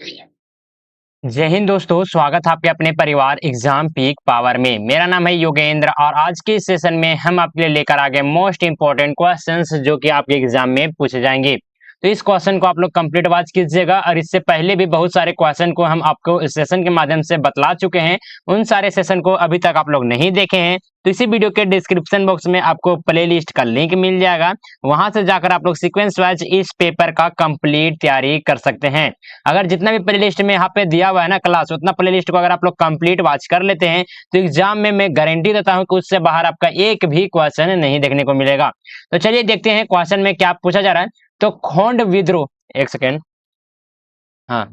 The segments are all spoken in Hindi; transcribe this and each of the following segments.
जय हिंद दोस्तों, स्वागत है आपके अपने परिवार एग्जाम पीक पावर में। मेरा नाम है योगेंद्र और आज के इस सेशन में हम आपके लिए लेकर आ गए मोस्ट इंपॉर्टेंट क्वेश्चंस जो कि आपके एग्जाम में पूछे जाएंगे। तो इस क्वेश्चन को आप लोग कंप्लीट वॉच कीजिएगा और इससे पहले भी बहुत सारे क्वेश्चन को हम आपको इस सेशन के माध्यम से बतला चुके हैं। उन सारे सेशन को अभी तक आप लोग नहीं देखे हैं तो इसी वीडियो के डिस्क्रिप्शन बॉक्स में आपको प्लेलिस्ट का लिंक मिल जाएगा। वहां से जाकर आप लोग सीक्वेंस वाइज इस पेपर का कंप्लीट तैयारी कर सकते हैं। अगर जितना भी प्लेलिस्ट में यहाँ पे दिया हुआ है ना क्लास, उतना प्लेलिस्ट को अगर आप लोग कंप्लीट वॉच कर लेते हैं तो एग्जाम में मैं गारंटी देता हूं कि उससे बाहर आपका एक भी क्वेश्चन नहीं देखने को मिलेगा। तो चलिए देखते हैं क्वेश्चन में क्या पूछा जा रहा है। तो खोंड विद्रोह, एक सेकेंड, हाँ,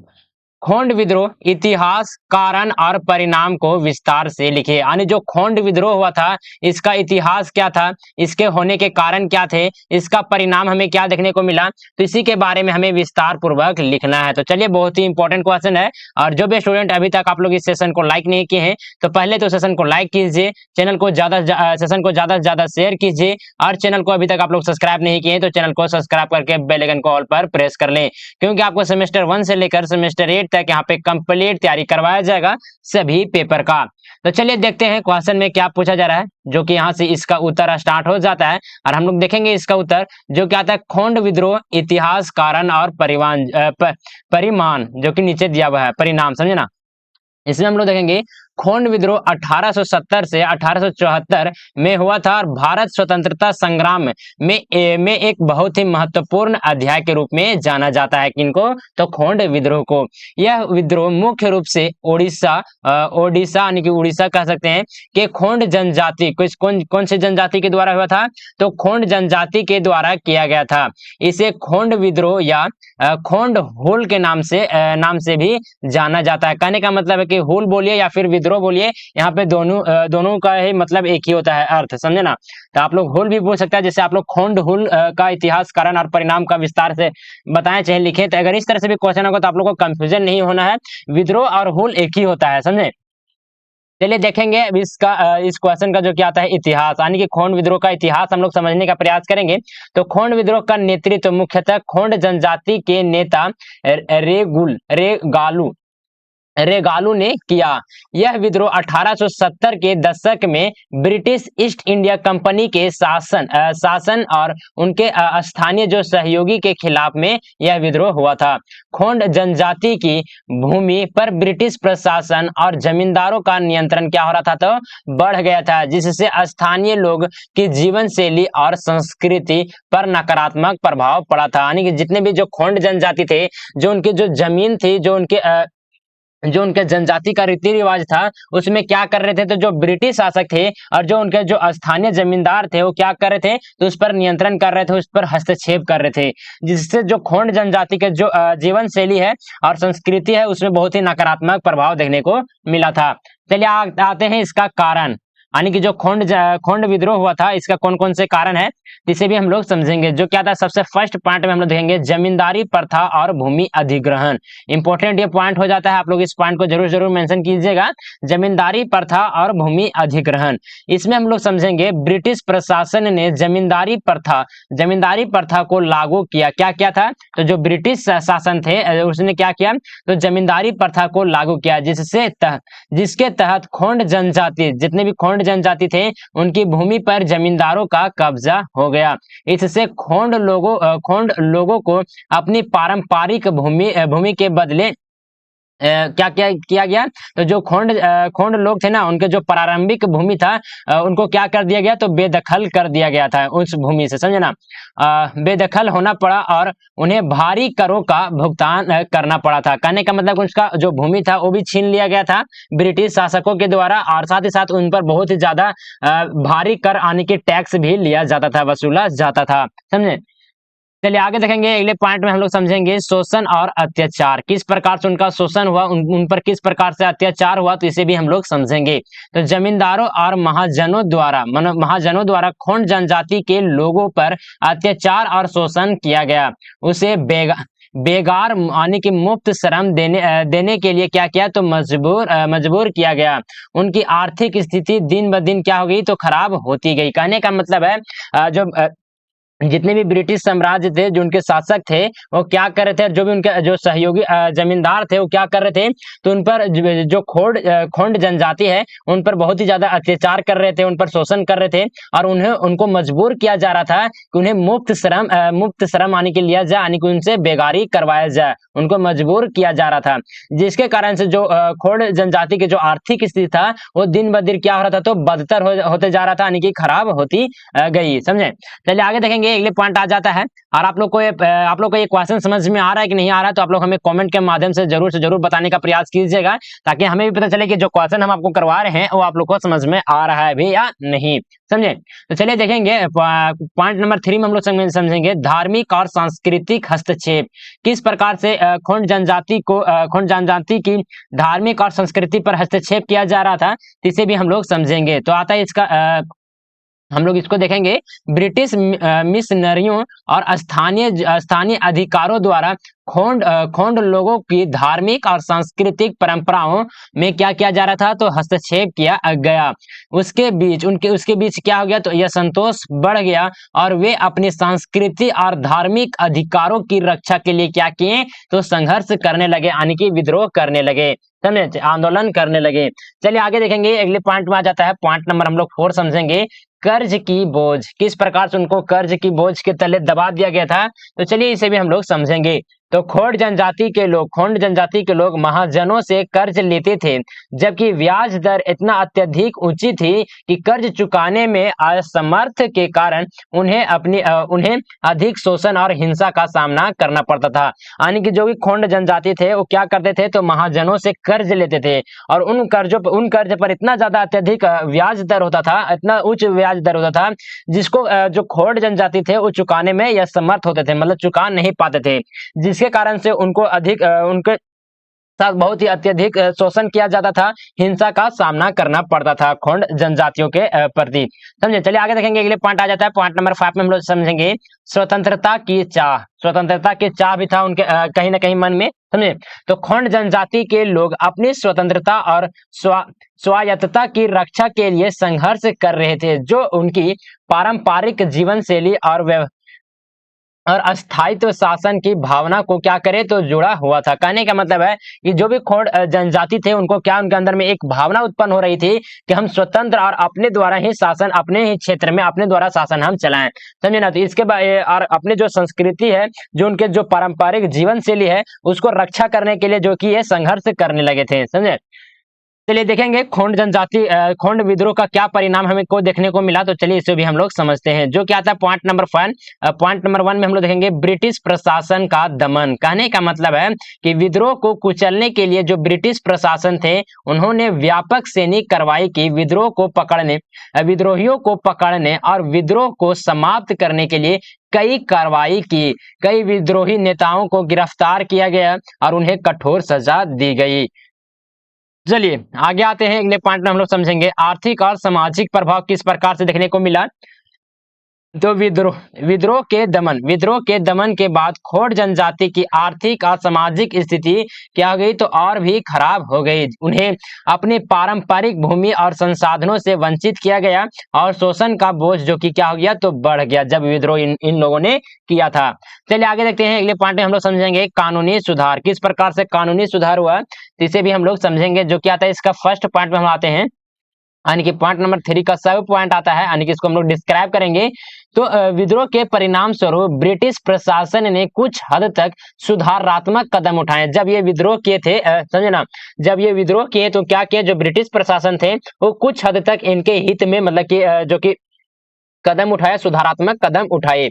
खोंड विद्रोह इतिहास, कारण और परिणाम को विस्तार से लिखे। यानी जो खोंड विद्रोह हुआ था इसका इतिहास क्या था, इसके होने के कारण क्या थे, इसका परिणाम हमें क्या देखने को मिला, तो इसी के बारे में हमें विस्तार पूर्वक लिखना है। तो चलिए, बहुत ही इंपॉर्टेंट क्वेश्चन है और जो भी स्टूडेंट अभी तक आप लोग इस सेशन को लाइक नहीं किए हैं तो पहले तो सेशन को लाइक कीजिए, चैनल को सेशन को ज्यादा से ज्यादा शेयर कीजिए और चैनल को अभी तक आप लोग सब्सक्राइब नहीं किए तो चैनल को सब्सक्राइब करके बेल आइकन को ऑल पर प्रेस कर लें, क्योंकि आपको सेमेस्टर 1 से लेकर सेमेस्टर 8 तक यहाँ पे कंप्लीट तैयारी करवाया जाएगा सभी पेपर का। तो चलिए देखते हैं क्वेश्चन में क्या पूछा जा रहा है, जो कि यहाँ से इसका उत्तर स्टार्ट हो जाता है और हम लोग देखेंगे इसका उत्तर जो क्या आता है। खोंड विद्रोह इतिहास, कारण और परिमाण, जो कि नीचे दिया हुआ है, परिणाम, समझे ना। इसमें हम लोग देखेंगे खोंड विद्रोह 1870 से 1874 में हुआ था और भारत स्वतंत्रता संग्राम में एक बहुत ही महत्वपूर्ण अध्याय के रूप में जाना जाता है। किनको? तो खोंड विद्रोह को। यह विद्रोह मुख्य रूप से ओडिशा यानी कि उड़ीसा कह सकते हैं कि खोंड जनजाति, कौन से जनजाति के द्वारा हुआ था, तो खोंड जनजाति के द्वारा किया गया था। इसे खोंड विद्रोह या खोंड हुल के नाम से भी जाना जाता है। कहने का मतलब है कि हुल बोलिए या फिर विद्रोह बोलिए, यहाँ पे दोनों का ही मतलब एक ही होता है, अर्थ, समझे ना। तो आप लोग हुल भी बोल सकते हैं, जैसे आप लोग खोंड हुल का इतिहास, कारण और परिणाम का विस्तार से बताएं चाहे लिखें। तो अगर इस तरह से भी क्वेश्चन होगा तो आप लोग को कंफ्यूजन नहीं होना है, विद्रोह और हुल एक ही होता है, समझे। चलिए देखेंगे अब इस क्वेश्चन का जो क्या आता है इतिहास, यानी कि खोंड विद्रोह का इतिहास हम लोग समझने का प्रयास करेंगे। तो खोंड विद्रोह का नेतृत्व मुख्यतः खोंड जनजाति के नेता रेगालू ने किया। यह विद्रोह 1870 के दशक में ब्रिटिश ईस्ट इंडिया कंपनी के शासन और उनके स्थानीय जो सहयोगी के खिलाफ में यह विद्रोह हुआ था। खोंड जनजाति की भूमि पर ब्रिटिश प्रशासन और जमींदारों का नियंत्रण क्या हो रहा था, तो बढ़ गया था, जिससे स्थानीय लोग की जीवन शैली और संस्कृति पर नकारात्मक प्रभाव पड़ा था। यानी कि जितने भी जो खोंड जनजाति थे, जो उनकी जो जमीन थी, जो उनके जनजाति का रीति रिवाज था, उसमें क्या कर रहे थे, तो जो ब्रिटिश शासक थे और जो उनके जो स्थानीय जमींदार थे वो क्या कर रहे थे, तो उस पर नियंत्रण कर रहे थे, उस पर हस्तक्षेप कर रहे थे, जिससे जो खोंड जनजाति के जो जीवन शैली है और संस्कृति है उसमें बहुत ही नकारात्मक प्रभाव देखने को मिला था। चलिए आते हैं इसका कारण, यानी कि जो खोंड विद्रोह हुआ था इसका कौन कौन से कारण है इसे भी हम लोग समझेंगे। जो क्या था, सबसे फर्स्ट पॉइंट में हम लोग देखेंगे जमींदारी प्रथा और भूमि अधिग्रहण। इंपॉर्टेंट ये पॉइंट हो जाता है, आप लोग इस पॉइंट को जरूर जरूर मेंशन कीजिएगा, जमींदारी प्रथा और भूमि अधिग्रहण। इसमें हम लोग समझेंगे ब्रिटिश प्रशासन ने जमींदारी प्रथा को लागू किया। क्या क्या था, तो जो ब्रिटिश शासन थे उसने क्या किया, तो जमींदारी प्रथा को लागू किया, जिसके तहत खोंड जनजाति, जितने भी खोंड जनजाति थे उनकी भूमि पर जमींदारों का कब्जा हो गया। इससे खोंड लोगों को अपनी पारंपरिक भूमि के बदले क्या क्या किया गया, तो जो खोंड लोग थे ना, उनके जो प्रारंभिक भूमि था उनको क्या कर दिया गया, तो बेदखल कर दिया गया था उस भूमि से, समझे ना। बेदखल होना पड़ा और उन्हें भारी करों का भुगतान करना पड़ा था। कहने का मतलब उसका जो भूमि था वो भी छीन लिया गया था ब्रिटिश शासकों के द्वारा और साथ ही साथ उन पर बहुत ही ज्यादा भारी कर आने के टैक्स भी लिया जाता था, वसूला जाता था, समझे। चलिए आगे देखेंगे, अगले पॉइंट में हम लोग समझेंगे शोषण और अत्याचार, किस प्रकार से उनका शोषण हुआ, उन पर किस प्रकार से अत्याचार हुआ, तो इसे भी हम लोग समझेंगे। तो जमींदारों और महाजनों द्वारा खोंड जनजाति के लोगों पर अत्याचार और शोषण किया गया। उसे बेगार यानी कि मुफ्त श्रम देने के लिए क्या किया, तो मजबूर किया गया। उनकी आर्थिक स्थिति दिन ब दिन क्या हो गई, तो खराब होती गई। कहने का मतलब है जो जितने भी ब्रिटिश साम्राज्य थे, जो उनके शासक थे, वो क्या कर रहे थे, जो भी उनके जो सहयोगी जमींदार थे, वो क्या कर रहे थे, तो उन पर जो खोंड जनजाति है, उन पर बहुत ही ज्यादा अत्याचार कर रहे थे, उन पर शोषण कर रहे थे, और उनको मजबूर किया जा रहा था कि उन्हें मुफ्त श्रम आने के लिया जाए, यानी कि उनसे बेगारी करवाया जाए, उनको मजबूर किया जा रहा था, जिसके कारण से जो खोंड जनजाति की जो आर्थिक स्थिति था, वो दिन ब दिन क्या हो रहा था, तो बदतर होते जा रहा था, यानी कि खराब होती गई। समझे? चलिए आगे देखेंगे, अगले पॉइंट आ जाता है। और आप लोग को ये क्वेश्चन समझ में आ रहा है कि नहीं आ रहा है, तो आप लोग हमें कमेंट के माध्यम से जरूर बताने का प्रयास कीजिएगा, ताकि हमें भी पता चले कि जो क्वेश्चन हम आपको करवा रहे हैं वो आप लोग को समझ में आ रहा है भी या नहीं। समझे? तो चलिए देखेंगे, पॉइंट नंबर 3 में हम लोग समझेंगे धार्मिक और सांस्कृतिक हस्तक्षेप। किस प्रकार से खोंड जनजाति की धार्मिक और संस्कृति पर हस्तक्षेप किया जा रहा था, इसे भी हम लोग समझेंगे। तो आता है इसका हम लोग इसको देखेंगे, ब्रिटिश मिशनरियों और स्थानीय अधिकारों द्वारा खोंड लोगों की धार्मिक और सांस्कृतिक परंपराओं में क्या किया जा रहा था, तो हस्तक्षेप किया गया। उसके बीच क्या हो गया, तो यह संतोष बढ़ गया, और वे अपनी संस्कृति और धार्मिक अधिकारों की रक्षा के लिए क्या किए, तो संघर्ष करने लगे, यानी कि विद्रोह करने लगे, समझे, आंदोलन करने लगे। चलिए आगे देखेंगे, अगले पॉइंट में आ जाता है, पॉइंट नंबर हम लोग 4 समझेंगे, कर्ज की बोझ। किस प्रकार से उनको कर्ज की बोझ के तले दबा दिया गया था, तो चलिए इसे भी हम लोग समझेंगे। तो खोंड जनजाति के लोग महाजनों से कर्ज लेते थे, जबकि ब्याज दर इतना अत्यधिक ऊंची थी कि कर्ज चुकाने में असमर्थ के कारण उन्हें अधिक शोषण और हिंसा का सामना करना पड़ता था। यानी कि जो भी खोंड जनजाति थे, वो क्या करते थे, तो महाजनों से कर्ज लेते थे, और उन कर्ज पर इतना ज्यादा अत्यधिक ब्याज दर होता था, इतना उच्च ब्याज दर होता था, जिसको जो खोंड जनजाति थे वो चुकाने में असमर्थ होते थे, मतलब चुका नहीं पाते थे, जिसके कारण से उनको उनके साथ बहुत ही अत्यधिक शोषण किया जाता था, हिंसा का सामना करना पड़ता था खोंड जनजातियों के प्रति। समझे? चलिए आगे देखेंगे, अगले पॉइंट आ जाता है, पॉइंट नंबर 5 में हम लोग समझेंगे स्वतंत्रता की चाह भी था उनके कहीं ना कहीं मन में। समझे? तो खोंड जनजाति के लोग अपनी स्वतंत्रता और स्वायत्तता की रक्षा के लिए संघर्ष कर रहे थे, जो उनकी पारंपरिक जीवन शैली और अस्थायित्व शासन की भावना को क्या करे, तो जुड़ा हुआ था। कहने का मतलब है कि जो भी खोंड जनजाति थे, उनको क्या, उनके अंदर में एक भावना उत्पन्न हो रही थी कि हम स्वतंत्र और अपने द्वारा ही शासन, अपने ही क्षेत्र में अपने द्वारा शासन हम चलाएं। समझे ना? तो इसके बाद और अपने जो संस्कृति है, जो उनके जो पारंपरिक जीवन शैली है, उसको रक्षा करने के लिए जो कि ये संघर्ष करने लगे थे। समझे? चलिए देखेंगे, खोंड विद्रोह का क्या परिणाम हमें को देखने को मिला, तो चलिए इसे भी हम लोग समझते हैं। जो क्या आता है, पॉइंट नंबर 1 में हम लोग देखेंगे ब्रिटिश प्रशासन का दमन। कहने का मतलब है कि विद्रोह को कुचलने के लिए जो ब्रिटिश प्रशासन थे, उन्होंने व्यापक सैनिक कार्रवाई की, विद्रोहियों को पकड़ने और विद्रोह को समाप्त करने के लिए कई कार्रवाई की, कई विद्रोही नेताओं को गिरफ्तार किया गया और उन्हें कठोर सजा दी गई। चलिए आगे आते हैं, अगले पॉइंट में हम लोग समझेंगे आर्थिक और सामाजिक प्रभाव किस प्रकार से देखने को मिला। तो विद्रोह के दमन के बाद खोंड जनजाति की आर्थिक और सामाजिक स्थिति क्या हो गई, तो और भी खराब हो गई। उन्हें अपने पारंपरिक भूमि और संसाधनों से वंचित किया गया, और शोषण का बोझ जो कि क्या हो गया, तो बढ़ गया, जब विद्रोह इन लोगों ने किया था। चलिए आगे देखते हैं, अगले पॉइंट में हम लोग समझेंगे कानूनी सुधार। किस प्रकार से कानूनी सुधार हुआ, तो इसे भी हम लोग समझेंगे। जो क्या आता है, इसका फर्स्ट पॉइंट में हम आते हैं, यानी कि पॉइंट नंबर 3 का सब पॉइंट आता है, यानी कि इसको हम लोग डिस्क्राइब करेंगे। तो विद्रोह के परिणाम स्वरूप ब्रिटिश प्रशासन ने कुछ हद तक सुधारात्मक कदम उठाए। जब ये विद्रोह किए थे, समझे ना, जब ये विद्रोह किए तो क्या किया, जो ब्रिटिश प्रशासन थे वो कुछ हद तक इनके हित में, मतलब कि जो कि कदम उठाए, सुधारात्मक कदम उठाए।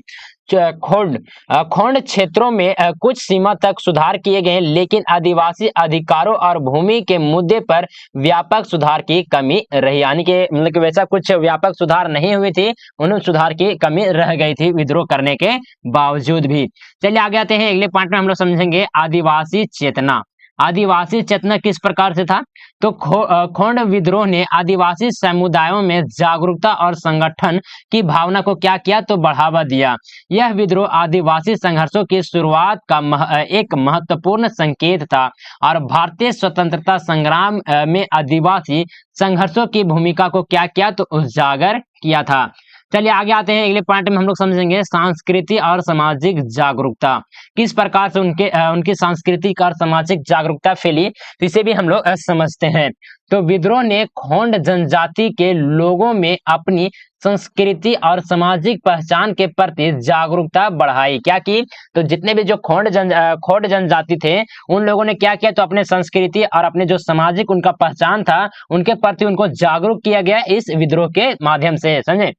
खोंड क्षेत्रों में कुछ सीमा तक सुधार किए गए, लेकिन आदिवासी अधिकारों और भूमि के मुद्दे पर व्यापक सुधार की कमी रही, यानी कि मतलब कि वैसा कुछ व्यापक सुधार नहीं हुई थी, उन्हें सुधार की कमी रह गई थी विद्रोह करने के बावजूद भी। चलिए आगे आते हैं, अगले पॉइंट में हम लोग समझेंगे आदिवासी चेतना। आदिवासी चेतना किस प्रकार से था, तो खोंड विद्रोह ने आदिवासी समुदायों में जागरूकता और संगठन की भावना को क्या किया, तो बढ़ावा दिया। यह विद्रोह आदिवासी संघर्षों की शुरुआत का एक महत्वपूर्ण संकेत था, और भारतीय स्वतंत्रता संग्राम में आदिवासी संघर्षों की भूमिका को क्या किया, तो उजागर किया था। चलिए आगे आते हैं, अगले पॉइंट में हम लोग समझेंगे सांस्कृतिक और सामाजिक जागरूकता, किस प्रकार से उनकी सांस्कृतिक और सामाजिक जागरूकता फैली, तो इसे भी हम लोग समझते हैं। तो विद्रोह ने खोंड जनजाति के लोगों में अपनी संस्कृति और सामाजिक पहचान के प्रति जागरूकता बढ़ाई। क्या की, तो जितने भी जो खोंड जनजाति थे उन लोगों ने क्या किया, तो अपने संस्कृति और अपने जो सामाजिक उनका पहचान था उनके प्रति उनको जागरूक किया गया इस विद्रोह के माध्यम से, समझे।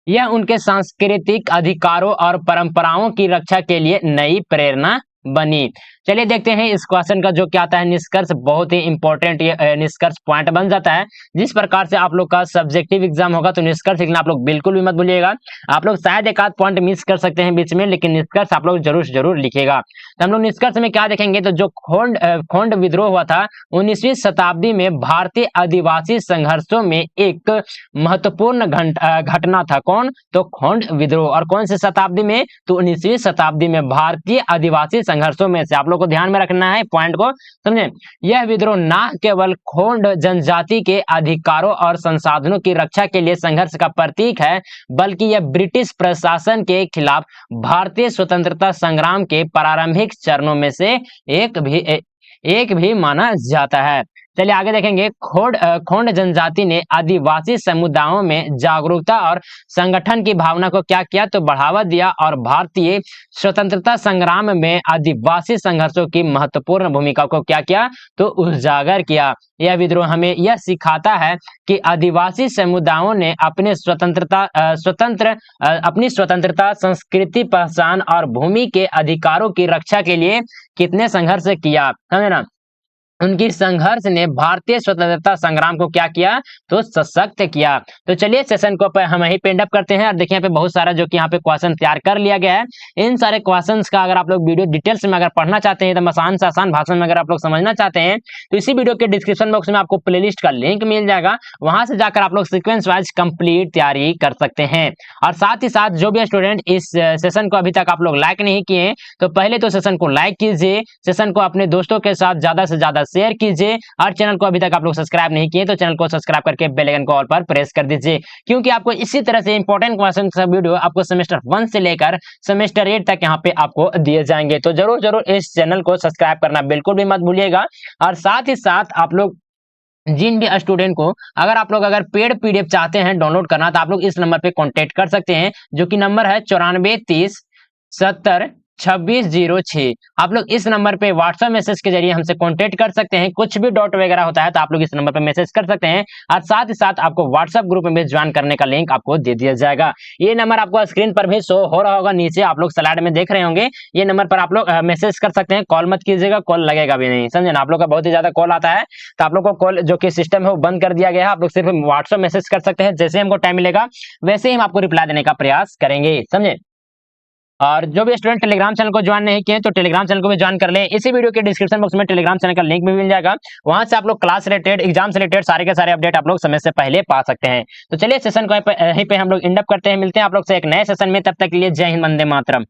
यह उनके सांस्कृतिक अधिकारों और परंपराओं की रक्षा के लिए नई प्रेरणा बनी। चलिए देखते हैं इस क्वेश्चन का जो क्या आता है निष्कर्ष, बहुत ही इंपॉर्टेंट ये निष्कर्ष पॉइंट बन जाता है। जिस प्रकार से आप लोग का सब्जेक्टिव एग्जाम होगा तो निष्कर्ष लिखना आप लोग बिल्कुल भी मत भूलिएगा। आप लोग शायद एक आध पॉइंट मिस कर सकते हैं बीच में, लेकिन निष्कर्ष आप लोग जरूर लिखिएगा। तो हम लोग निष्कर्ष में क्या देखेंगे, तो जो खोंड विद्रोह हुआ था 19वीं शताब्दी में भारतीय आदिवासी संघर्षों में एक महत्वपूर्ण घटना था। कौन, तो खोंड विद्रोह। और कौन सी शताब्दी में, तो 19वीं शताब्दी में भारतीय आदिवासी संघर्षों में से। आप लोग को ध्यान में रखना है पॉइंट को, समझे। यह विद्रोह न केवल खोंड जनजाति के अधिकारों और संसाधनों की रक्षा के लिए संघर्ष का प्रतीक है, बल्कि यह ब्रिटिश प्रशासन के खिलाफ भारतीय स्वतंत्रता संग्राम के प्रारंभिक चरणों में से एक भी माना जाता है। चलिए आगे देखेंगे, खोंड जनजाति ने आदिवासी समुदायों में जागरूकता और संगठन की भावना को क्या किया, तो बढ़ावा दिया और भारतीय स्वतंत्रता संग्राम में आदिवासी संघर्षों की महत्वपूर्ण भूमिका को क्या किया, तो उजागर किया। यह विद्रोह हमें यह सिखाता है कि आदिवासी समुदायों ने अपनी स्वतंत्रता, संस्कृति, पहचान और भूमि के अधिकारों की रक्षा के लिए कितने संघर्ष किया, समझे ना। उनकी संघर्ष ने भारतीय स्वतंत्रता संग्राम को क्या किया, तो सशक्त किया। तो चलिए सेशन को हम यहीं पे एंड अप करते हैं। और देखिए यहाँ पे बहुत सारा जो कि यहाँ पे क्वेश्चन तैयार कर लिया गया है। इन सारे क्वेश्चंस का अगर आप लोग वीडियो डिटेल्स में अगर पढ़ना चाहते हैं, तो आसान से आसान भाषा में अगर आप लोग समझना चाहते हैं, तो इसी वीडियो के डिस्क्रिप्शन बॉक्स में आपको प्लेलिस्ट का लिंक मिल जाएगा। वहां से जाकर आप लोग सीक्वेंस वाइज कंप्लीट तैयारी कर सकते हैं। और साथ ही साथ जो भी स्टूडेंट इस सेशन को अभी तक आप लोग लाइक नहीं किए, तो पहले तो सेशन को लाइक कीजिए, सेशन को अपने दोस्तों के साथ ज्यादा से ज्यादा शेयर कीजिए। और चैनल को अभी तक आप लोग सब्सक्राइब नहीं किए, तो चैनल को सब्सक्राइब करके बेल आइकन को ऑल पर प्रेस कर दीजिए, क्योंकि आपको इसी तरह से इंपॉर्टेंट क्वेश्चन का वीडियो आपको सेमेस्टर 1 से लेकर सेमेस्टर 8 तक यहाँ पे आपको दिए जाएंगे। तो जरूर इस चैनल को सब्सक्राइब करना बिल्कुल भी मत भूलिएगा। और साथ ही साथ आप लोग जिन भी स्टूडेंट को अगर पेड पीडीएफ चाहते हैं डाउनलोड करना, तो आप लोग इस नंबर पे कांटेक्ट कर सकते हैं, जो कि नंबर है 9430702606। आप लोग इस नंबर पे व्हाट्सएप मैसेज के जरिए हमसे कांटेक्ट कर सकते हैं। कुछ भी डाउट वगैरह होता है तो आप लोग इस नंबर पे मैसेज कर सकते हैं। और साथ ही साथ आपको व्हाट्सएप ग्रुप में ज्वाइन करने का लिंक आपको दे दिया जाएगा। ये नंबर आपको स्क्रीन पर भी शो हो रहा होगा, नीचे आप लोग स्लाइड में देख रहे होंगे। ये नंबर पर आप लोग मैसेज कर सकते हैं, कॉल मत कीजिएगा, कॉल लगेगा भी नहीं, समझे ना। आप लोग का बहुत ही ज्यादा कॉल आता है, तो आप लोग को कॉल जो कि सिस्टम है वो बंद कर दिया गया है। आप लोग सिर्फ व्हाट्सएप मैसेज कर सकते हैं, जैसे हमको टाइम मिलेगा वैसे ही हम आपको रिप्लाई देने का प्रयास करेंगे, समझे। और जो भी स्टूडेंट टेलीग्राम चैनल को ज्वाइन नहीं किए, तो टेलीग्राम चैनल को भी ज्वाइन कर लें। इसी वीडियो के डिस्क्रिप्शन बॉक्स में टेलीग्राम चैनल का लिंक भी मिल जाएगा। वहां से आप लोग क्लास रिलेटेड, एग्जाम से रिलेटेड सारे के सारे अपडेट आप लोग समय से पहले पा सकते हैं। तो चलिए सेशन को यहीं पे हम लोग एंड अप करते हैं। मिलते हैं आप लोग से एक नए सेशन में, तब तक के लिए जय हिंद, वंदे मातरम।